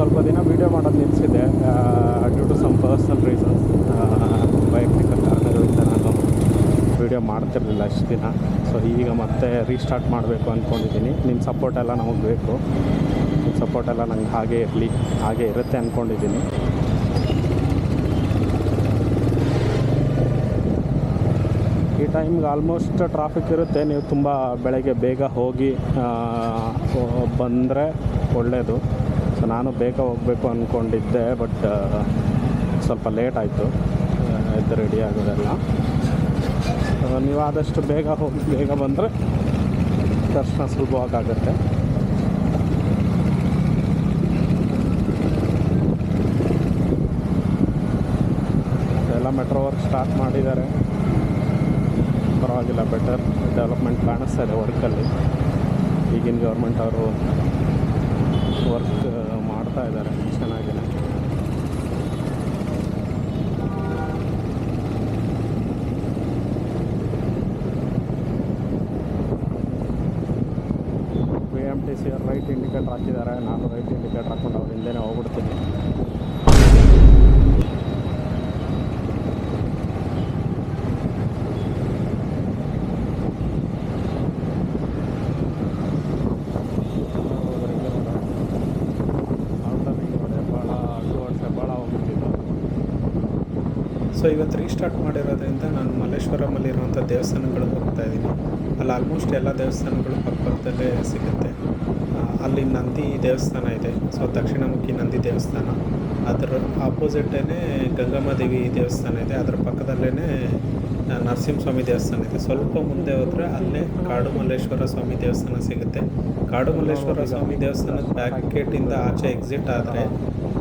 ಸ್ವಲ್ಪ ದಿನ ವೀಡಿಯೋ ಮಾಡೋದು ನಿಲ್ಲಿಸಿದೆ due to some personal reasons. ವೈಯಕ್ತಿಕ ಕಾರಣಗಳಿಂದ ನಾನು ವೀಡಿಯೋ ಮಾಡ್ತಿರಲಿಲ್ಲ ಅಷ್ಟು ದಿನ. ಸೊ ಈಗ ಮತ್ತೆ ರೀಸ್ಟಾರ್ಟ್ ಮಾಡಬೇಕು ಅಂದ್ಕೊಂಡಿದ್ದೀನಿ. ನಿಮ್ಮ ಸಪೋರ್ಟ್ ಎಲ್ಲ ನಮಗೆ ಬೇಕು. ನಿಮ್ಮ ಸಪೋರ್ಟ್ ಎಲ್ಲ ನಂಗೆ ಹಾಗೇ ಇರಲಿ, ಹಾಗೇ ಇರುತ್ತೆ ಅಂದ್ಕೊಂಡಿದ್ದೀನಿ. ಈ ಟೈಮ್ಗೆ ಆಲ್ಮೋಸ್ಟ್ ಟ್ರಾಫಿಕ್ ಇರುತ್ತೆ. ನೀವು ತುಂಬ ಬೆಳಗ್ಗೆ ಬೇಗ ಹೋಗಿ ಬಂದರೆ ಒಳ್ಳೆಯದು. ಸೊ ನಾನು ಬೇಗ ಹೋಗಬೇಕು ಅಂದ್ಕೊಂಡಿದ್ದೆ, ಬಟ್ ಸ್ವಲ್ಪ ಲೇಟ್ ಆಯಿತು ಎದ್ದು ರೆಡಿ ಆಗೋದೆಲ್ಲ. ನೀವು ಆದಷ್ಟು ಬೇಗ ಹೋಗಿ ಬೇಗ ಬಂದರೆ ದರ್ಶನ ಸುಲಭವಾಗುತ್ತೆ. ಎಲ್ಲ ಮೆಟ್ರೋ ವರ್ಕ್ ಸ್ಟಾರ್ಟ್ ಮಾಡಿದ್ದಾರೆ, ಪರವಾಗಿಲ್ಲ, ಬೆಟರ್ ಡೆವಲಪ್ಮೆಂಟ್ ಕಾಣಿಸ್ತಾ ಇದೆ ವರ್ಕಲ್ಲಿ. ಈಗಿನ ಗೌರ್ಮೆಂಟ್ ಅವರು ವರ್ಕ್ ಮಾಡ್ತಾ ಇದ್ದಾರೆ ಚೆನ್ನಾಗಿದೆ. BMTC ಅವ್ರು ರೈಟ್ ಇಂಡಿಕೇಟರ್ ಹಾಕಿದ್ದಾರೆ. ನಾನು ರೈಟ್ ಇಂಡಿಕೇಟರ್ ಹಾಕ್ಕೊಂಡು ಅವ್ರ ಹಿಂದೆನೇ ಹೋಗ್ಬಿಡ್ತೀನಿ. ಸೊ ಇವತ್ತು ರೀಸ್ಟಾರ್ಟ್ ಮಾಡಿರೋದ್ರಿಂದ ನಾನು ಮಲ್ಲೇಶ್ವರಮಲ್ಲಿರುವಂಥ ದೇವಸ್ಥಾನಗಳಿಗೆ ಹೋಗ್ತಾ ಇದ್ದೀನಿ. ಅಲ್ಲಿ ಆಲ್ಮೋಸ್ಟ್ ಎಲ್ಲ ದೇವಸ್ಥಾನಗಳು ಪಕ್ಕದಲ್ಲೇ ಸಿಗುತ್ತೆ. ಅಲ್ಲಿ ನಂದಿ ದೇವಸ್ಥಾನ ಇದೆ, ಸೊ ದಕ್ಷಿಣಮುಖಿ ನಂದಿ ದೇವಸ್ಥಾನ. ಅದರ ಆಪೋಸಿಟೇ ಗಂಗಮ್ಮ ದೇವಿ ದೇವಸ್ಥಾನ ಇದೆ. ಅದರ ಪಕ್ಕದಲ್ಲೇ ನರಸಿಂಹಸ್ವಾಮಿ ದೇವಸ್ಥಾನ ಇದೆ. ಸ್ವಲ್ಪ ಮುಂದೆ ಹೋದರೆ ಅಲ್ಲೇ ಕಾಡು ಮಲ್ಲೇಶ್ವರ ಸ್ವಾಮಿ ದೇವಸ್ಥಾನ ಸಿಗುತ್ತೆ. ಕಾಡು ಮಲ್ಲೇಶ್ವರ ಸ್ವಾಮಿ ದೇವಸ್ಥಾನದ ಬ್ಯಾಕ್ ಗೇಟಿಂದ ಆಚೆ ಎಕ್ಸಿಟ್ ಆದರೆ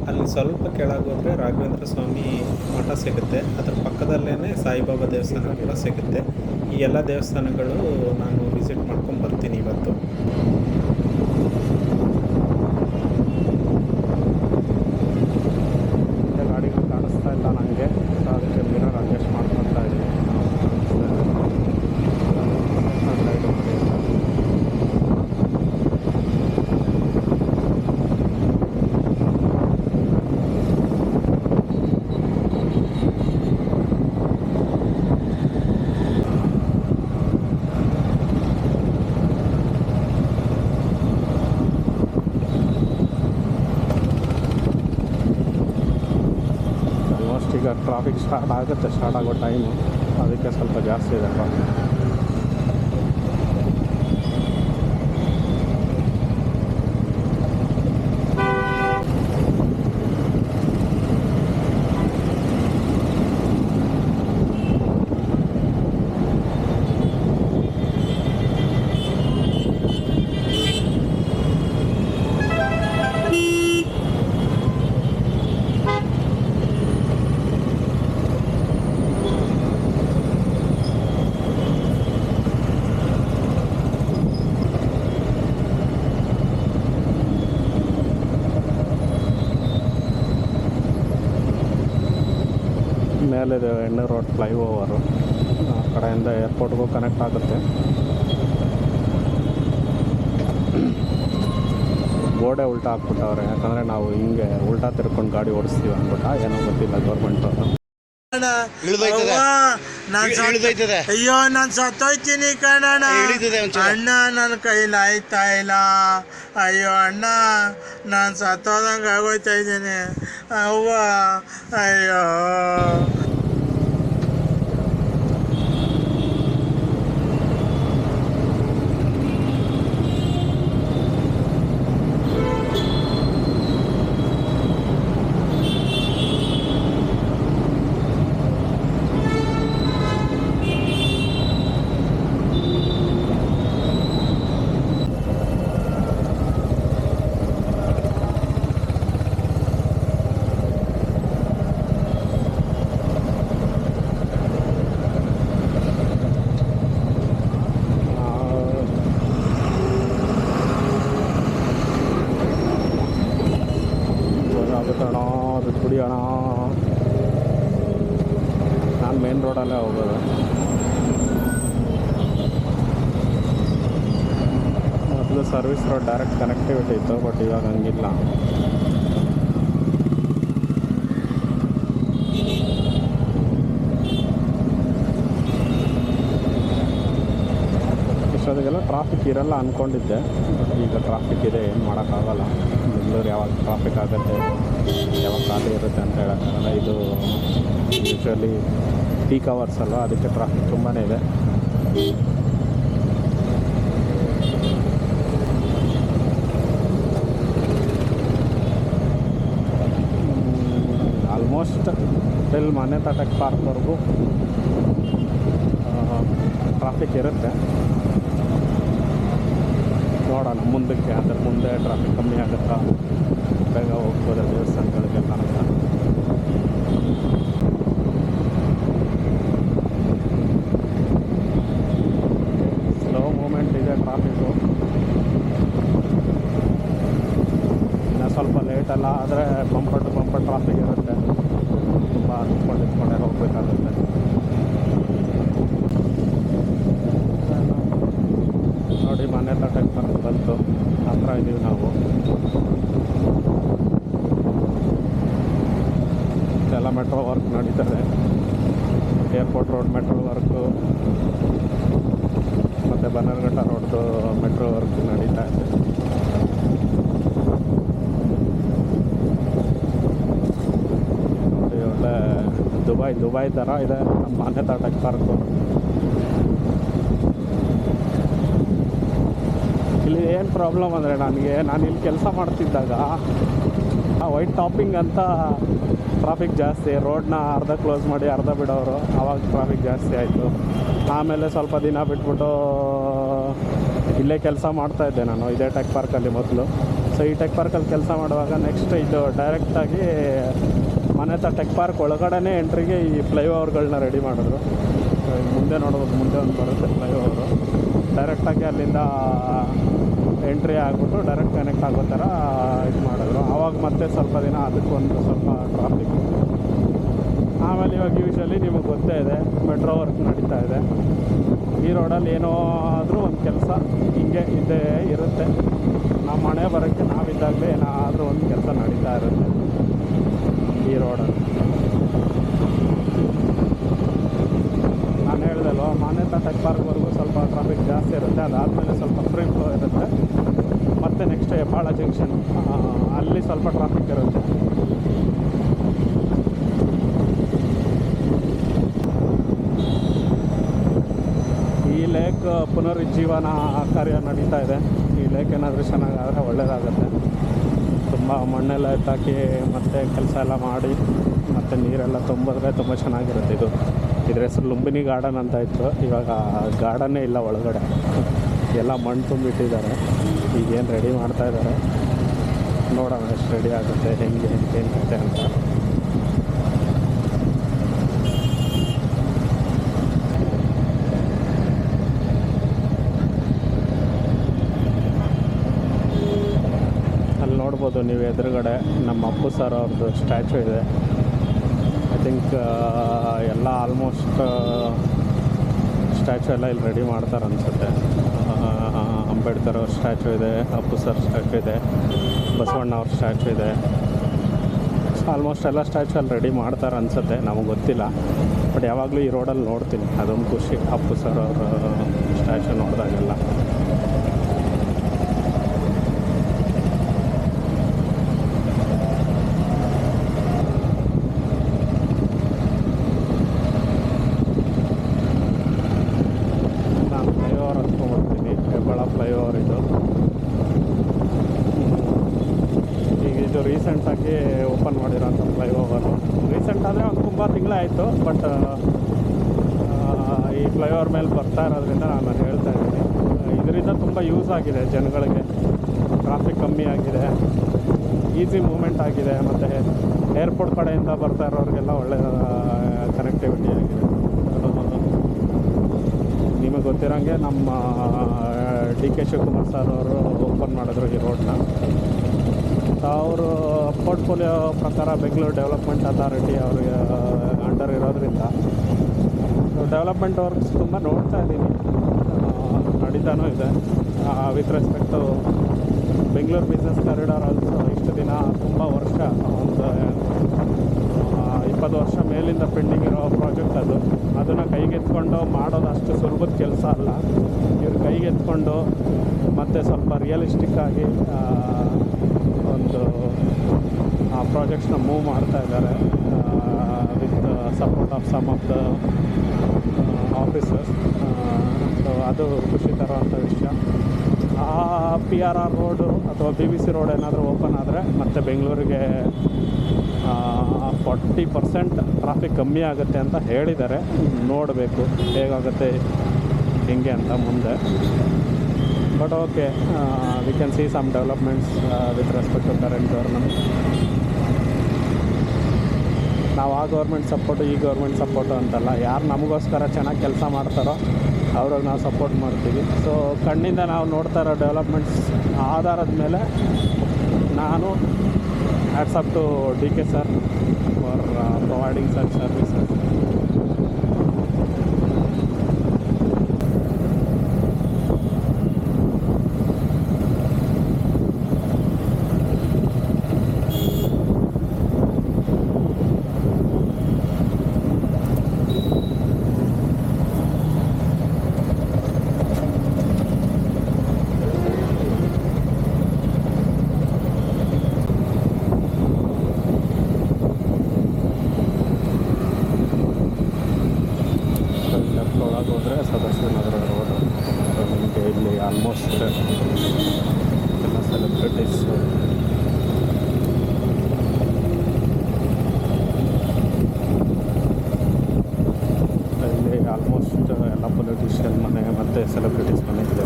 ಅಲ್ಲಿ ಸ್ವಲ್ಪ ಕೆಳಗೆ ಹೋದರೆ ರಾಘವೇಂದ್ರ ಸ್ವಾಮಿ ಮಠ ಸಿಗುತ್ತೆ. ಅದರ ಪಕ್ಕದಲ್ಲೇ ಸಾಯಿಬಾಬಾ ದೇವಸ್ಥಾನ ಕೂಡ ಸಿಗುತ್ತೆ. ಈ ಎಲ್ಲ ದೇವಸ್ಥಾನಗಳು ನಾನು ವಿಸಿಟ್ ಮಾಡ್ಕೊಂಡು ಬರ್ತೀನಿ ಇವತ್ತು. ಗಾಡಿಗಳು ಕಾಣಿಸ್ತಾ ಇಲ್ಲ ನನಗೆ, ಸೊ ಅದಕ್ಕೆ ಮಿರರ್ ಅಡ್ಜಸ್ಟ್ ಮಾಡ್ಕೊತಾ ಇದ್ದೀನಿ. ಈಗ ಟ್ರಾಫಿಕ್ ಸ್ಟಾರ್ಟ್ ಆಗೋ ಟೈಮು, ಅದಕ್ಕೆ ಸ್ವಲ್ಪ ಜಾಸ್ತಿ ಇದೆ ಟ್ರಾಫಿಕ್. ಮೇಲಿದೆ ಎಣ್ಣೆ ರೋಡ್ ಫ್ಲೈಓವರು, ಆ ಕಡೆಯಿಂದ ಏರ್ಪೋರ್ಟ್ಗೂ ಕನೆಕ್ಟ್ ಆಗುತ್ತೆ. ಗೋಡೆ ಉಲ್ಟಾ ಹಾಕ್ಬಿಟ್ಟವ್ರೆ, ಯಾಕಂದರೆ ನಾವು ಹಿಂಗೆ ಉಲ್ಟಾ ತಿರ್ಕೊಂಡು ಗಾಡಿ ಓಡಿಸ್ತೀವಿ ಅಂದ್ಬಿಟ್ಟ, ಏನೋ ಗೊತ್ತಿಲ್ಲ ಗೌರ್ಮೆಂಟ್ ಅವರು. ಅಯ್ಯೋ ನಾನು ಸತ್ತೋಯ್ತೀನಿ ಕಣಣ್ಣ, ಅಣ್ಣ ನನ್ನ ಕೈಲಿ ಆಯ್ತಾ ಇಲ್ಲ. ಅಯ್ಯೋ ಅಣ್ಣ ನಾನು ಸತ್ತೋದಂಗೆ ಆಗೋಯ್ತಾ ಇದ್ದೀನಿ. ಅವ್ವ ಅಯ್ಯೋ. ಬಿಡಿ ಅಣ್ಣ, ನಾನು ಮೇನ್ ರೋಡಲ್ಲೇ ಹೋಗೋದು. ಮೊದಲು ಸರ್ವಿಸ್ ರೋಡ್ ಡೈರೆಕ್ಟ್ ಕನೆಕ್ಟಿವಿಟಿ ಇತ್ತು, ಬಟ್ ಇವಾಗ ಹಂಗಿಲ್ಲ. ಟ್ರಾಫಿಕ್ ಇರಲ್ಲ ಅಂದ್ಕೊಂಡಿದ್ದೆ, ಬಟ್ ಈಗ ಟ್ರಾಫಿಕ್ ಇದೆ, ಏನು ಮಾಡೋಕ್ಕಾಗಲ್ಲ. ಬೆಂಗಳೂರು ಯಾವಾಗ ಟ್ರಾಫಿಕ್ ಆಗುತ್ತೆ, ಯಾವಾಗ ಖಾಲಿ ಇರುತ್ತೆ ಅಂತ ಹೇಳೋಕ್ಕಾಗಲ್ಲ. ಇದು ಯೂಶ್ವಲಿ ಪೀಕ್ ಅವರ್ಸ್ ಅಲ್ವ, ಅದಕ್ಕೆ ಟ್ರಾಫಿಕ್ ತುಂಬಾ ಇದೆ. ಆಲ್ಮೋಸ್ಟ್ ಟಿಲ್ ಮಾನ್ಯತಾ ಟೆಕ್ ಪಾರ್ಕ್ವರೆಗೂ ಟ್ರಾಫಿಕ್ ಇರುತ್ತೆ. ನೋಡೋಣ ಮುಂದಕ್ಕೆ, ಅದ್ರ ಮುಂದೆ ಟ್ರಾಫಿಕ್ ಕಮ್ಮಿ ಆಗುತ್ತಾ, ಬೇಗ ಹೋಗ್ಬೋದು ದೇವಸ್ಥಾನಗಳಿಗೆಲ್ಲ ಅಂತ. ಸ್ಲೋ ಮೂಮೆಂಟ್ ಇದೆ ಟ್ರಾಫಿಕ್ಕು. ಇನ್ನು ಸ್ವಲ್ಪ ಲೇಟೆಲ್ಲ ಆದರೆ ಬಂಪರ್ ಟು ಬಂಪರ್ ಟ್ರಾಫಿಕ್ ಇರುತ್ತೆ, ತುಂಬ ನಿಂತ್ಕೊಂಡೇ ಹೋಗಬೇಕಾಗುತ್ತೆ. ನೋಡಿ ಮಾನ್ಯತಾ ಟೆಕ್ ಪಾರ್ಕ್ ಬಂತು, ಹತ್ರ ಇದ್ದೀವಿ ನಾವು. ಎಲ್ಲ ಮೆಟ್ರೋ ವರ್ಕ್ ನಡೀತದೆ, ಏರ್ಪೋರ್ಟ್ ರೋಡ್ ಮೆಟ್ರೋ ವರ್ಕು ಮತ್ತು ಬನ್ನರ್ಘಟ್ಟ ರೋಡ್ದು ಮೆಟ್ರೋ ವರ್ಕ್ ನಡೀತಾ ಇದೆ. ನೋಡಿ ಒಳ್ಳೆ ದುಬೈ ಥರ ಇದೆ ನಮ್ಮ ಮಾನ್ಯತಾ ಟೆಕ್ ಪಾರ್ಕು. ಇಲ್ಲಿ ಏನು ಪ್ರಾಬ್ಲಮ್ ಅಂದರೆ ನಾನು ಇಲ್ಲಿ ಕೆಲಸ ಮಾಡ್ತಿದ್ದಾಗ ವೈಟ್ ಟಾಪಿಂಗ್ ಅಂತ ಟ್ರಾಫಿಕ್ ಜಾಸ್ತಿ, ರೋಡ್ನ ಅರ್ಧ ಕ್ಲೋಸ್ ಮಾಡಿ ಅರ್ಧ ಬಿಡೋರು, ಆವಾಗ ಟ್ರಾಫಿಕ್ ಜಾಸ್ತಿ ಆಯಿತು. ಆಮೇಲೆ ಸ್ವಲ್ಪ ದಿನ ಬಿಟ್ಬಿಟ್ಟು ಇಲ್ಲೇ ಕೆಲಸ ಮಾಡ್ತಾಯಿದ್ದೆ ನಾನು, ಇದೇ ಟೆಕ್ ಪಾರ್ಕಲ್ಲಿ ಮೊದಲು. ಸೊ ಈ ಟೆಕ್ ಪಾರ್ಕಲ್ಲಿ ಕೆಲಸ ಮಾಡುವಾಗ ನೆಕ್ಸ್ಟ್ ಇದು ಡೈರೆಕ್ಟಾಗಿ ಮಾನ್ಯತಾ ಟೆಕ್ ಪಾರ್ಕ್ ಒಳಗಡೆ ಎಂಟ್ರಿಗೆ ಈ ಫ್ಲೈಓವರ್ಗಳನ್ನ ರೆಡಿ ಮಾಡಿದ್ರು. ಮುಂದೆ ನೋಡ್ಬೋದು, ಮುಂದೆ ಒಂದು ಬರುತ್ತೆ ಫ್ಲೈಓವರು. ಡೈರೆಕ್ಟಾಗಿ ಅಲ್ಲಿಂದ ಎಂಟ್ರಿ ಆಗಿಬಿಟ್ಟು ಡೈರೆಕ್ಟ್ ಕನೆಕ್ಟ್ ಆಗೋ ಥರ ಇದು ಮಾಡಿದ್ರು. ಆವಾಗ ಮತ್ತೆ ಸ್ವಲ್ಪ ದಿನ ಅದಕ್ಕೊಂದು ಸ್ವಲ್ಪ ಟ್ರಾಫಿಕ್. ಆಮೇಲೆ ಇವಾಗ ಯೂಶ್ವಲಿ ನಿಮಗೆ ಗೊತ್ತೇ ಇದೆ, ಮೆಟ್ರೋ ವರ್ಕ್ ನಡೀತಾ ಇದೆ. ಈ ರೋಡಲ್ಲಿ ಏನೋ ಆದರೂ ಒಂದು ಕೆಲಸ ಹಿಂಗೆ ಇದ್ದೇ ಇರುತ್ತೆ. ನಮ್ಮ ಮನೆ ಬರೋಕ್ಕೆ ನಾವಿದ್ದಾಗಲೇ ಏನಾದರೂ ಒಂದು ಕೆಲಸ ನಡೀತಾ ಇರುತ್ತೆ ಈ ರೋಡಲ್ಲಿ. ನಾನು ಹೇಳ್ದಲ್ವ, ಮಾನ್ಯತಾ ಟೆಕ್ ಪಾರ್ಕ್ವರೆಗೂ ಸ್ವಲ್ಪ ಟ್ರಾಫಿಕ್ ಜಾಸ್ತಿ ಇರುತ್ತೆ, ಅದಾದಮೇಲೆ ಸ್ವಲ್ಪ ಫ್ರೀ ಫ್ಲೋ ಇರುತ್ತೆ. ಮತ್ತು ನೆಕ್ಸ್ಟ್ ಹೆಬ್ಬಾಳ ಜಂಕ್ಷನ್, ಅಲ್ಲಿ ಸ್ವಲ್ಪ ಟ್ರಾಫಿಕ್ ಇರುತ್ತೆ. ಈ ಲೇಕ್ ಪುನರುಜ್ಜೀವನ ಕಾರ್ಯ ನಡೀತಾ ಇದೆ. ಈ ಲೇಕ್ ಏನಾದರೂ ಚೆನ್ನಾಗಾದರೆ ಒಳ್ಳೆಯದಾಗುತ್ತೆ. ತುಂಬ ಮಣ್ಣೆಲ್ಲ ಎತ್ತಾಕಿ ಮತ್ತು ಕೆಲಸ ಎಲ್ಲ ಮಾಡಿ ಮತ್ತು ನೀರೆಲ್ಲ ತುಂಬಿದ್ರೆ ತುಂಬ ಚೆನ್ನಾಗಿರುತ್ತೆ. ಇದ್ರ ಹೆಸರು ಲುಂಬಿನಿ ಗಾರ್ಡನ್ ಅಂತ ಇತ್ತು, ಇವಾಗ ಗಾರ್ಡನ್ನೇ ಇಲ್ಲ ಒಳಗಡೆ, ಎಲ್ಲ ಮಣ್ಣು ತುಂಬಿಟ್ಟಿದ್ದಾರೆ. ಈಗೇನು ರೆಡಿ ಮಾಡ್ತಾಯಿದ್ದಾರೆ, ನೋಡೋಣ ಎಷ್ಟು ರೆಡಿ ಆಗುತ್ತೆ, ಹೆಂಗೆ ಏನು ಕತೆ ಅಂತ. ಅಲ್ಲಿ ನೋಡ್ಬೋದು ನೀವು ಎದುರುಗಡೆ ನಮ್ಮ ಅಪ್ಪು ಸರ್ ಅವ್ರದ್ದು ಸ್ಟ್ಯಾಚು ಇದೆ. ಐ ಥಿಂಕ್ ಎಲ್ಲ ಆಲ್ಮೋಸ್ಟ್ ಸ್ಟ್ಯಾಚು ಎಲ್ಲ ಇಲ್ಲಿ ರೆಡಿ ಮಾಡ್ತಾರೆ ಅನಿಸುತ್ತೆ. ಅಂಬೇಡ್ಕರ್ ಅವ್ರ ಸ್ಟ್ಯಾಚು ಇದೆ, ಅಪ್ಪು ಸರ್ ಸ್ಟ್ಯಾಚು ಇದೆ, ಬಸವಣ್ಣ ಅವ್ರ ಸ್ಟ್ಯಾಚು ಇದೆ. ಆಲ್ಮೋಸ್ಟ್ ಎಲ್ಲ ಸ್ಟ್ಯಾಚು ಅಲ್ಲಿ ರೆಡಿ ಮಾಡ್ತಾರೆ ಅನಿಸುತ್ತೆ, ನಮಗೆ ಗೊತ್ತಿಲ್ಲ. ಬಟ್ ಯಾವಾಗಲೂ ಈ ರೋಡಲ್ಲಿ ನೋಡ್ತೀನಿ, ಅದೊಂದು ಖುಷಿ ಅಪ್ಪು ಸರ್ ಅವ್ರ ಸ್ಟ್ಯಾಚು ನೋಡಿದಾಗೆಲ್ಲ. ಫ್ಲೈಓವರ್ ಇದು ಈಗ ಇದು ರೀಸೆಂಟಾಗಿ ಓಪನ್ ಮಾಡಿರೋಂಥ ಫ್ಲೈಓವರು. ರೀಸೆಂಟ್ ಆದರೆ ಒಂದು ತುಂಬ ತಿಂಗಳೇ ಆಯಿತು, ಬಟ್ ಈ ಫ್ಲೈಓವರ್ ಮೇಲೆ ಬರ್ತಾ ಇರೋದ್ರಿಂದ ನಾನು ಹೇಳ್ತಾ ಇದ್ದೀನಿ, ಇದರಿಂದ ತುಂಬ ಯೂಸ್ ಆಗಿದೆ ಜನಗಳಿಗೆ. ಟ್ರಾಫಿಕ್ ಕಮ್ಮಿ ಆಗಿದೆ, ಈಸಿ ಮೂಮೆಂಟ್ ಆಗಿದೆ, ಮತ್ತು ಏರ್ಪೋರ್ಟ್ ಕಡೆಯಿಂದ ಬರ್ತಾ ಇರೋರಿಗೆಲ್ಲ ಒಳ್ಳೆಯ ಕನೆಕ್ಟಿವಿಟಿ ಆಗಿದೆ. ನಿಮಗೆ ಗೊತ್ತಿರೋಂಗೆ ನಮ್ಮ DK ಶಿವಕುಮಾರ್ ಸರ್ ಅವರು ಓಪನ್ ಮಾಡಿದ್ರು ಈ ರೋಡ್ನ. ಅವರು ಪೋರ್ಟ್ಫೋಲಿಯೋ ಪ್ರಕಾರ ಬೆಂಗಳೂರು ಡೆವಲಪ್ಮೆಂಟ್ ಅಥಾರಿಟಿ ಅವ್ರಿಗೆ ಅಂಡರ್ ಇರೋದ್ರಿಂದ ಡೆವಲಪ್ಮೆಂಟ್ ವರ್ಕ್ಸ್ ತುಂಬ ನೋಡ್ತಾ ಇದ್ದೀನಿ, ನಡೀತಾನೂ ಇದೆ. With respect Bengaluru business corridor also ಇಷ್ಟು ದಿನ ತುಂಬ ವರ್ಷ, ಒಂದು 20 ವರ್ಷ ಮೇಲಿಂದ ಪೆಂಡಿಂಗ್ ಇರೋ ಪ್ರಾಜೆಕ್ಟ್ ಅದು. ಅದನ್ನು ಕೈಗೆತ್ಕೊಂಡು ಮಾಡೋದು ಅಷ್ಟು ಸುಲಭದ ಕೆಲಸ ಅಲ್ಲ. ಇವ್ರು ಕೈಗೆತ್ಕೊಂಡು ಮತ್ತು ಸ್ವಲ್ಪ ರಿಯಲಿಸ್ಟಿಕ್ಕಾಗಿ ಒಂದು ಆ ಪ್ರಾಜೆಕ್ಟ್ಸ್ನ ಮೂವ್ ಮಾಡ್ತಾ ಇದ್ದಾರೆ with support of some of the officers. So ಅದು ಖುಷಿ ತರುವಂಥ ವಿಷಯ. ಆ PRR ರೋಡು ಅಥವಾ BBC ರೋಡ್ ಏನಾದರೂ ಓಪನ್ ಆದರೆ ಮತ್ತು ಬೆಂಗಳೂರಿಗೆ 40% ಟ್ರಾಫಿಕ್ ಕಮ್ಮಿ ಆಗುತ್ತೆ ಅಂತ ಹೇಳಿದ್ದಾರೆ. ನೋಡಬೇಕು ಹೇಗಾಗುತ್ತೆ ಹೆಂಗೆ ಅಂತ ಮುಂದೆ. But okay, we can see some developments with respect to current government. ನಾವು ಆ ಗೌರ್ಮೆಂಟ್ ಸಪೋರ್ಟು ಈ ಗೌರ್ಮೆಂಟ್ ಸಪೋರ್ಟು ಅಂತಲ್ಲ, ಯಾರು ನಮಗೋಸ್ಕರ ಚೆನ್ನಾಗಿ ಕೆಲಸ ಮಾಡ್ತಾರೋ ಅವ್ರಿಗೆ ನಾವು ಸಪೋರ್ಟ್ ಮಾಡ್ತೀವಿ. ಸೊ ಕಣ್ಣಿಂದ ನಾವು ನೋಡ್ತಾ ಇರೋ ಡೆವಲಪ್ಮೆಂಟ್ಸ್ ಆಧಾರದ ಮೇಲೆ ನಾನು hats up to DK sir for providing such services. ಹೋದರೆ ಸದಾಶಿವನಗರ ರೋಡು. ನಿಮಗೆ ಇಲ್ಲಿ ಆಲ್ಮೋಸ್ಟ್ ಎಲ್ಲ ಸೆಲೆಬ್ರಿಟೀಸ್ ಇಲ್ಲಿ ಆಲ್ಮೋಸ್ಟ್ ಎಲ್ಲ ಪೊಲಿಟಿಷಿಯನ್ ಮನೆ ಮತ್ತು ಸೆಲೆಬ್ರಿಟೀಸ್ ಮನೆ ಇದೆ.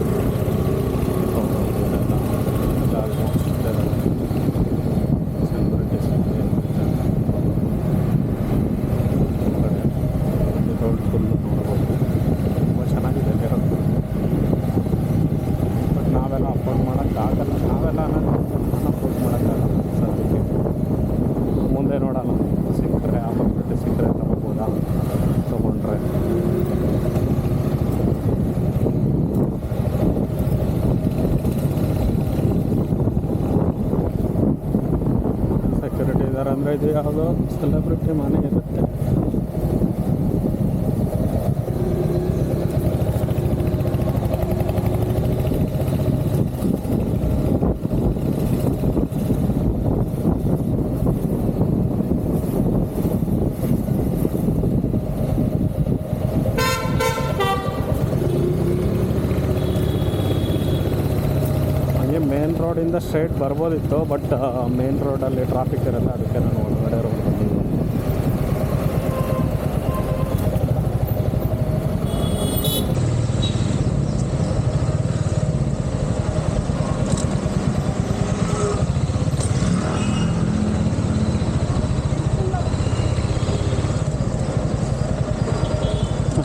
ಆಲ್ಮೋಸ್ಟ್ ಸೆಲೆಬ್ರಿಟೀಸ್ ರೋಡ್ ಫುಲ್ ನೋಡ್ಬೋದು. ತುಂಬ ಚೆನ್ನಾಗಿದೆ ಇರೋದು. ಬಟ್ ನಾವೆಲ್ಲ ಅಫೋರ್ಡ್ ಮಾಡೋಕ್ಕಾಗಲ್ಲ. ನಾವೆಲ್ಲ ಅಫೋರ್ಡ್ ಮಾಡೋಕ್ಕಾಗಲ್ಲ ಸದ್ಯಕ್ಕೆ. ಮುಂದೆ ನೋಡೋಣ, ಸಿಕ್ಕರೆ ಆಪರ್ಚುನಿಟಿ ಸಿಕ್ಕರೆ ತೊಗೋಬೋದಾ, ತೊಗೊಂಡ್ರೆ. ಸೆಕ್ಯೂರಿಟಿ ಇದ್ದಾರೆ ಅಂದರೆ ಇದು ಯಾವುದೋ ಸೆಲೆಬ್ರಿಟಿ ಮನೆ ಇರುತ್ತೆ. ಮೇನ್ ರೋಡಿಂದ ಸ್ಟ್ರೈಟ್ ಬರ್ಬೋದಿತ್ತು, ಬಟ್ ಮೇನ್ ರೋಡಲ್ಲಿ ಟ್ರಾಫಿಕ್ ಇರಲ್ಲ, ಅದಕ್ಕೆ ನಾನು ಒಳಗಡೆ ರೋಡ್ ಬಂದಿದ್ದೀನಿ.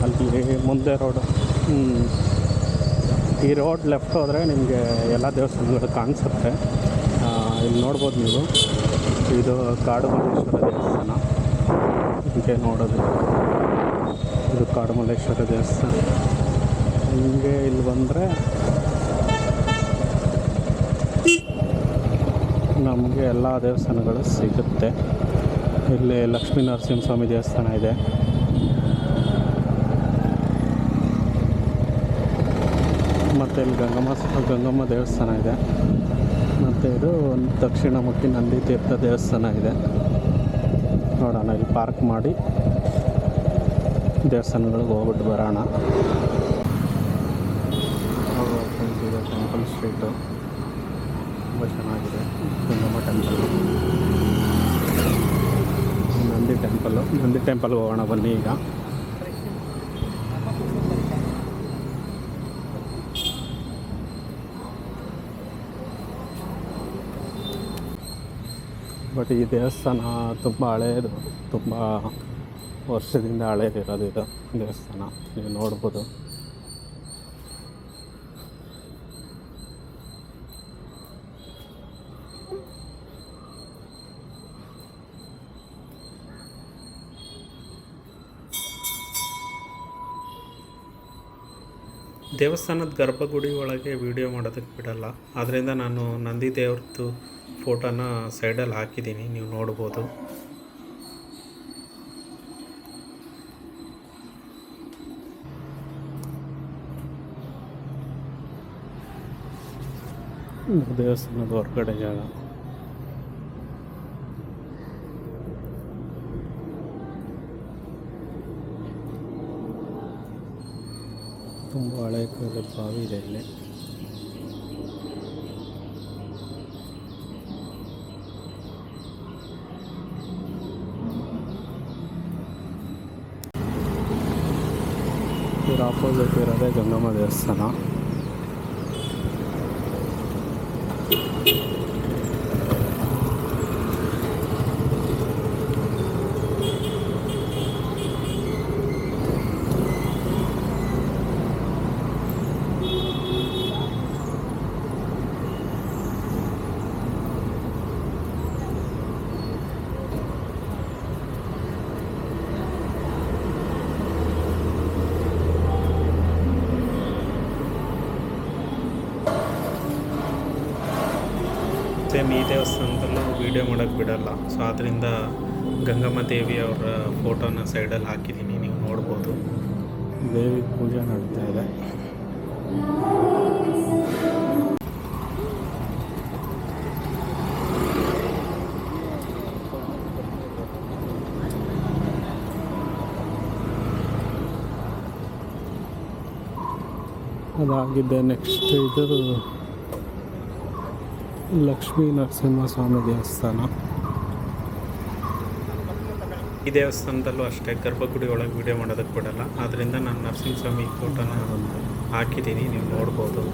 ಅಲ್ಲಿ ಮುಂದೆ ರೋಡು. ಈ ರೋಡ್ ಲೆಫ್ಟ್ ಹೋದರೆ ನಿಮಗೆ ಎಲ್ಲ ದೇವಸ್ಥಾನಗಳು ಕಾಣಿಸುತ್ತೆ. ಇಲ್ಲಿ ನೋಡ್ಬೋದು ನೀವು, ಇದು ಕಾಡುಮಲ್ಲೇಶ್ವರ ದೇವಸ್ಥಾನ. ಹೀಗೆ ನೋಡೋದು, ಇದು ಕಾಡುಮಲ್ಲೇಶ್ವರ ದೇವಸ್ಥಾನ. ಹಿಂಗೆ ಇಲ್ಲಿ ಬಂದರೆ ನಮಗೆ ಎಲ್ಲ ದೇವಸ್ಥಾನಗಳು ಸಿಗುತ್ತೆ. ಇಲ್ಲಿ ಲಕ್ಷ್ಮೀ ನರಸಿಂಹಸ್ವಾಮಿ ದೇವಸ್ಥಾನ ಇದೆ. ಮತ್ತು ಇಲ್ಲಿ ಗಂಗಮ್ಮ ದೇವಸ್ಥಾನ ಇದೆ. ಮತ್ತು ಇದು ದಕ್ಷಿಣಮುಖಿ ನಂದಿ ತೀರ್ಥ ದೇವಸ್ಥಾನ ಇದೆ. ನೋಡೋಣ, ಇಲ್ಲಿ ಪಾರ್ಕ್ ಮಾಡಿ ದೇವಸ್ಥಾನಗಳಿಗೆ ಹೋಗ್ಬಿಟ್ಟು ಬರೋಣ. ಇದು ಟೆಂಪಲ್ ಸ್ಟ್ರೀಟು ತುಂಬ ಚೆನ್ನಾಗಿದೆ. ಗಂಗಮ್ಮ ಟೆಂಪಲ್, ನಂದಿ ಟೆಂಪಲ್ಗೆ ಹೋಗೋಣ ಬನ್ನಿ ಈಗ. ಬಟ್ ಈ ದೇವಸ್ಥಾನ ತುಂಬ ಹಳೆಯದು, ತುಂಬ ವರ್ಷದಿಂದ ಹಳೆಯದಿರೋದು ಇದು ದೇವಸ್ಥಾನ. ನೀವು ನೋಡ್ಬೋದು. ದೇವಸ್ಥಾನದ ಗರ್ಭಗುಡಿ ಒಳಗೆ ವಿಡಿಯೋ ಮಾಡೋದಕ್ಕೆ ಬಿಡಲ್ಲ, ಆದ್ದರಿಂದ ನಾನು ನಂದಿ ದೇವ್ರದ್ದು ಫೋಟೋನ ಸೈಡಲ್ಲಿ ಹಾಕಿದ್ದೀನಿ, ನೀವು ನೋಡ್ಬೋದು. ದೇವಸ್ಥಾನದ ಹೊರಗಡೆ ಜಾಗ. ತುಂಬ ಹಳೆ ಕಾಲದ ಬಾವಿ ಇದೆ ಇಲ್ಲಿ. ಇದರ ಆಪೋಸಿಟ್ ಇರೋದೇ ಗಂಗಮ್ಮ ದೇವಸ್ಥಾನ. ಸೇಮ್ ಈ ದೇವಸ್ಥಾನದಲ್ಲೂ ವೀಡಿಯೋ ಮಾಡೋಕ್ಕೆ ಬಿಡಲ್ಲ. ಸೊ ಆದ್ದರಿಂದ ಗಂಗಮ್ಮ ದೇವಿ ಅವರ ಫೋಟೋನ ಸೈಡಲ್ಲಿ ಹಾಕಿದ್ದೀನಿ, ನೀವು ನೋಡ್ಬೋದು. ದೇವಿ ಪೂಜೆ ನಡೀತಾ ಇದೆ. ಅದಾಗಿದ್ದೆ ನೆಕ್ಸ್ಟ್ ಇದು ಲಕ್ಷ್ಮೀ ನರಸಿಂಹಸ್ವಾಮಿ ದೇವಸ್ಥಾನ. ಈ ದೇವಸ್ಥಾನದಲ್ಲೂ ಅಷ್ಟೇ ಗರ್ಭಗುಡಿ ಒಳಗೆ ವೀಡಿಯೋ ಮಾಡೋದಕ್ಕೆ ಬಿಡಲ್ಲ. ಆದ್ದರಿಂದ ನಾನು ನರಸಿಂಹಸ್ವಾಮಿ ಫೋಟೋನ ಹಾಕಿದ್ದೀನಿ, ನೀವು ನೋಡ್ಬೋದು.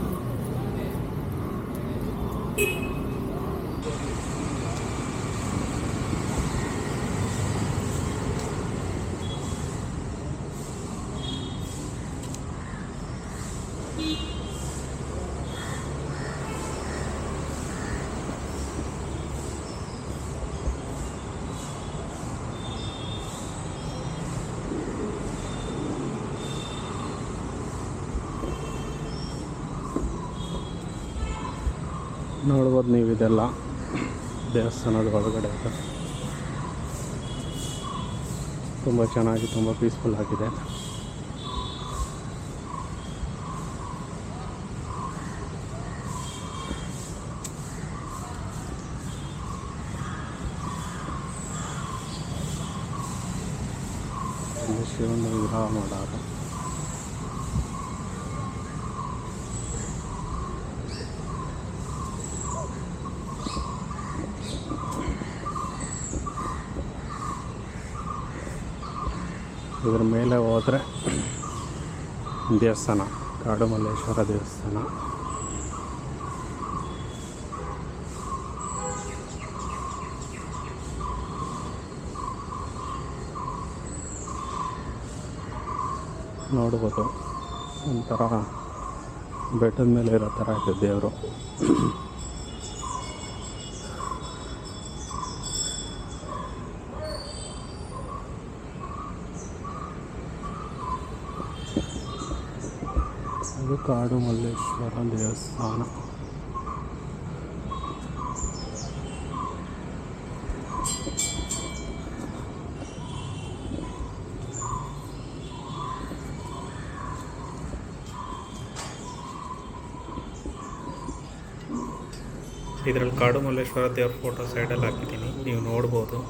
ನೋಡ್ಬೋದು ನೀವು, ಇದೆಲ್ಲ ದೇವಸ್ಥಾನದ ಒಳಗಡೆ ಇದೆ. ತುಂಬ ಚೆನ್ನಾಗಿ, ತುಂಬ ಪೀಸ್ಫುಲ್ ಆಗಿದೆ. ಇಲ್ಲಿ ಶಿವನ ವಿಗ್ರಹ ಮಾಡಾರ. ಇದ್ರ ಮೇಲೆ ಹೋದರೆ ದೇವಸ್ಥಾನ, ಕಾಡು ಮಲ್ಲೇಶ್ವರ ದೇವಸ್ಥಾನ. ನೋಡ್ಬೋದು, ಒಂಥರ ಬೆಟ್ಟದ ಮೇಲೆ ಇರೋ ಥರ ಇದೆ ದೇವರು. ಇದು ಕಾಡು ಮಲ್ಲೇಶ್ವರ ದೇವಸ್ಥಾನ. ಇದರಲ್ಲಿ ಕಾಡು ಮಲ್ಲೇಶ್ವರ ದೇವ್ರ ಫೋಟೋ ಸೈಡಲ್ಲಿ ಹಾಕಿದ್ದೀನಿ, ನೀವು ನೋಡ್ಬೋದು.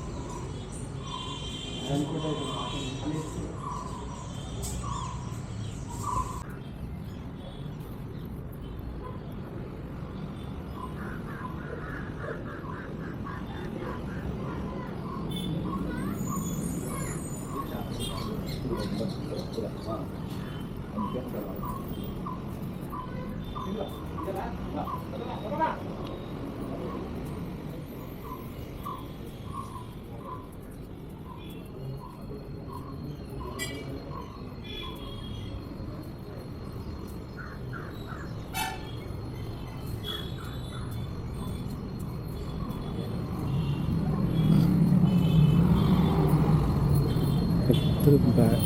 Back.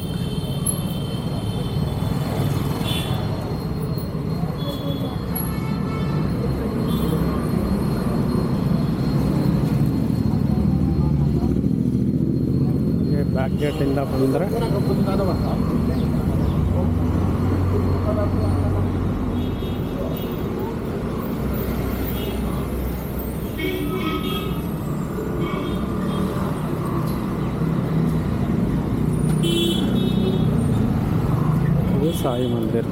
ಬ್ಯಾಕ್ ಗೇಟಿಂದ ಬಂದರೆ ಸಾಯಿ ಮಂದಿರ್.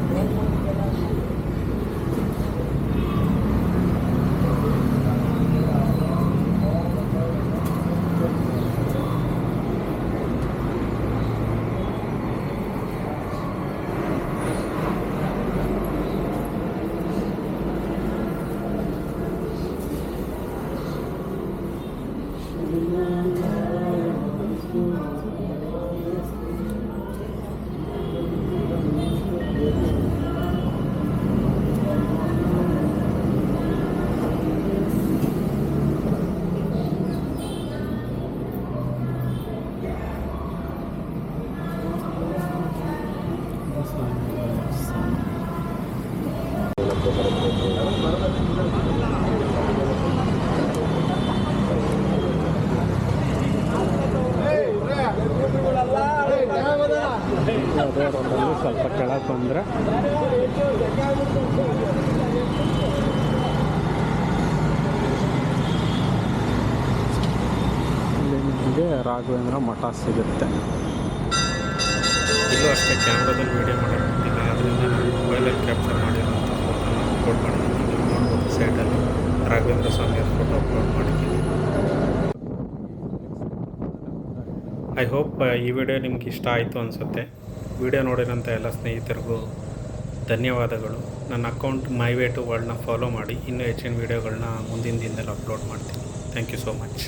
ಅದೇ ರೋಡಲ್ಲಿ ಸ್ವಲ್ಪ ಕೆಳಗೆ ಬಂದರೆ ಇಲ್ಲಿ ನಿಮಗೆ ರಾಘವೇಂದ್ರ ಮಠ ಸಿಗುತ್ತೆ. ಇಲ್ಲೂ ಅಷ್ಟೇ ಕ್ಯಾಮ್ರಾದಲ್ಲಿ ವೀಡಿಯೋ ಮಾಡೋಕ್ಕಿಲ್ಲ, ಅದರಿಂದ ನಾನು ಮೊಬೈಲಲ್ಲಿ ಕ್ಯಾಪ್ಚರ್ ಮಾಡಿರೋಂಥ ಫೋಟೋನ ಅಪ್ಲೋಡ್ ಮಾಡಿದ್ದೀನಿ. ನೀವು ನೋಡ್ಬೋದು ಸೈಡಲ್ಲಿ ರಾಘವೇಂದ್ರ ಸ್ವಾಮಿಯ ಫೋಟೋ ಅಪ್ಲೋಡ್ ಮಾಡಿದ್ದೀನಿ. ಐ ಹೋಪ್ ಈ ವಿಡಿಯೋ ನಿಮ್ಗೆ ಇಷ್ಟ ಆಯಿತು ಅನಿಸುತ್ತೆ. ವಿಡಿಯೋ ನೋಡಿರೋಂಥ ಎಲ್ಲ ಸ್ನೇಹಿತರಿಗೂ ಧನ್ಯವಾದಗಳು. ನನ್ನ ಅಕೌಂಟ್ ಮೈ ವೇ ಟು ವರ್ಲ್ಡ್ನ ಫಾಲೋ ಮಾಡಿ. ಇನ್ನೂ ಹೆಚ್ಚಿನ ವೀಡಿಯೋಗಳನ್ನ ಮುಂದಿನ ದಿನದಲ್ಲಿ ಅಪ್ಲೋಡ್ ಮಾಡ್ತೀನಿ. Thank you so much.